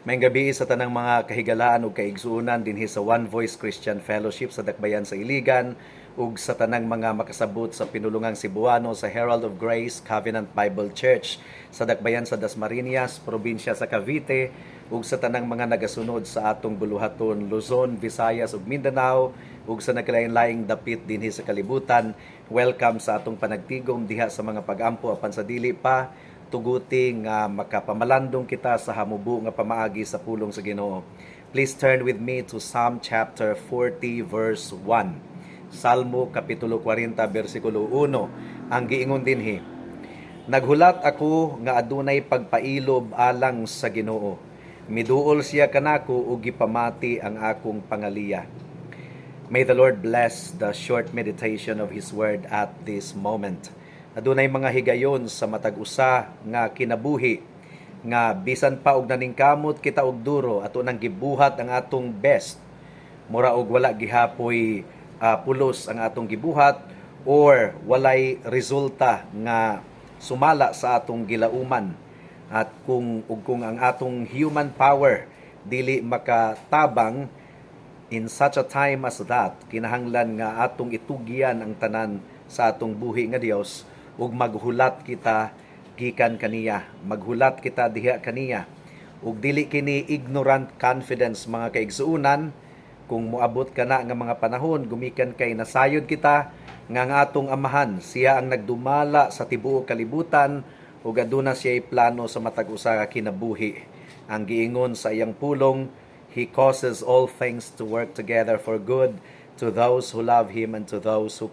May gabi sa tanang mga kahigalaan ug kaigsuonan dinhi sa One Voice Christian Fellowship sa Dakbayan sa Iligan ug sa tanang mga makasabot sa pinulungang Cebuano sa Herald of Grace Covenant Bible Church sa Dakbayan sa Dasmariñas, probinsya sa Cavite ug sa tanang mga nagasunod sa atong buluhaton Luzon, Visayas ug Mindanao ug sa naglain-laing dapit dinhi sa kalibutan. Welcome sa atong panagtigom diha sa mga pag-ampo apan sa dili pa tuguti nga makapamalandong kita sa hamubo nga pamaagi sa pulong sa Ginoo. Please turn with me to Psalm chapter 40 verse 1. Salmo kapitulo 40 bersikulo 1. Ang giingon dinhi: Naghulat ako nga adunay pagpailob alang sa Ginoo. Miduol siya kanako ug gipamati ang akong pangaliya. May the Lord bless the short meditation of His word at this moment. Adunay mga higayon sa matag usa nga kinabuhi nga bisan pa og naningkamot kita og duro ato nang gibuhat ang atong best, mura og wala gihapoy pulos ang atong gibuhat or walay resulta nga sumala sa atong gilauman, at kung ang atong human power dili makatabang in such a time as that, kinahanglan nga atong itugyan ang tanan sa atong buhi nga Dios ug maghulat kita gikan kaniya, maghulat kita diha kaniya, ug dili kini ignorant confidence mga kaigsuonan. Kung moabot kana nga mga panahon gumikan kay nasayod kita nga ang atong amahan siya ang nagdumala sa tibuok kalibutan ug aduna siya'y plano sa matag usa ka kinabuhi. Ang giingon sa iyang pulong, He causes all things to work together for good to those who love Him and to those who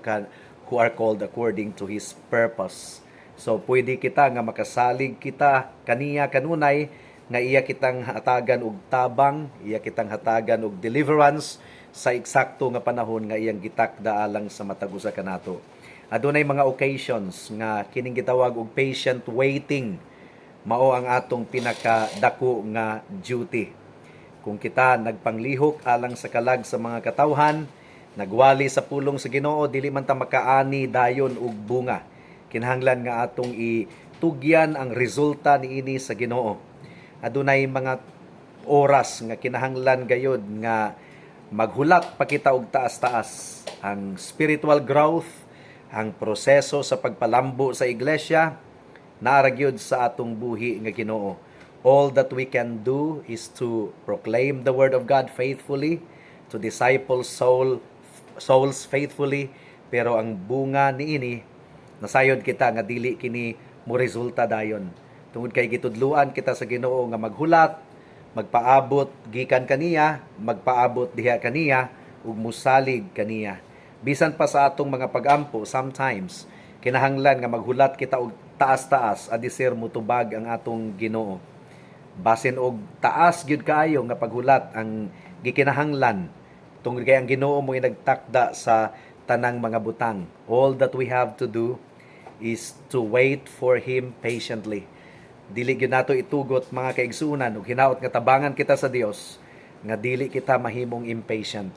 are called according to His purpose. So pwede kita nga makasalig kita kaniya kanunay nga iya kitang hatagan og tabang, iya kitang hatagan og deliverance sa eksakto nga panahon nga iyang gitakda alang sa matag usa kanato. Adunay mga occasions nga kining gitawag og patient waiting, mao ang atong pinakadako nga duty. Kung kita nagpanglihok alang sa kalag sa mga katawhan, nagwali sa pulong sa Ginoo, dili man ta makaani dayon og bunga. Kinahanglan nga atong itugyan ang resulta niini sa Ginoo. Adunay mga oras nga kinahanglan gayud nga maghulat pa kita og taas-taas. Ang spiritual growth, ang proseso sa pagpalambo sa iglesia, naara gyud sa atong buhi nga Ginoo. All that we can do is to proclaim the word of God faithfully, to disciple souls faithfully, pero ang bunga niini nasayod kita nga dili kini mo resulta dayon. Tungod kay gitudluan kita sa Ginoo nga maghulat, magpaabot gikan kaniya, magpaabot diha kaniya ug musalig kaniya. Bisan pa sa atong mga pag-ampo, sometimes kinahanglan nga maghulat kita og taas-taas adisir mutubag ang atong Ginoo. Basin og taas gyud kaayo nga paghulat ang gikinahanglan, tungod kay ang Ginoo mo nagtakda sa tanang mga butang. All that we have to do is to wait for Him patiently. Dili gyud nato itugot mga kaigsuonan ug hinaot nga tabangan kita sa Dios nga dili kita mahimong impatient.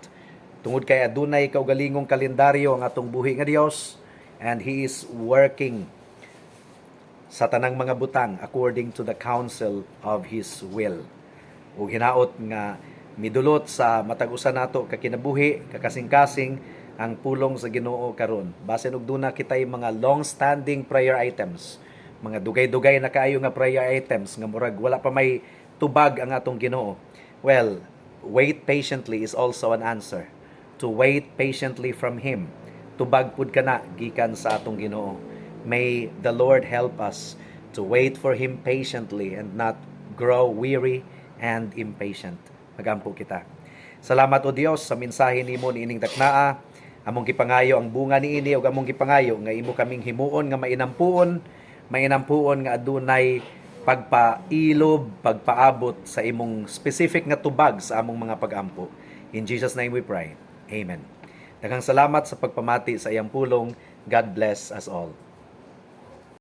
Tungod kay adunay kaugalingong kalendaryo ang atong buhi nga Dios, and He is working sa tanang mga butang according to the counsel of His will. Ug hinaot nga midulot sa matag usa nato kakinabuhi, kakasing-kasing ang pulong sa Ginoo karon. Basin og duna kitay mga long-standing prayer items, mga dugay-dugay na kaayo nga prayer items nga murag wala pa may tubag ang atong Ginoo. Well, wait patiently is also an answer. To wait patiently from Him. Tubag pud kana gikan sa atong Ginoo. May the Lord help us to wait for Him patiently and not grow weary and impatient. Magampo kita. Salamat o Dios sa mensahe nimo niining daknaa. Among gipangayo ang bunga niini ug among gipangayo nga imo kaming himuon nga mainampuon nga adunay pagpailob, pagpaabot sa imong specific nga tubag sa among mga pag-ampo. In Jesus' name we pray. Amen. Daghang salamat sa pagpamati sa iyang pulong. God bless us all.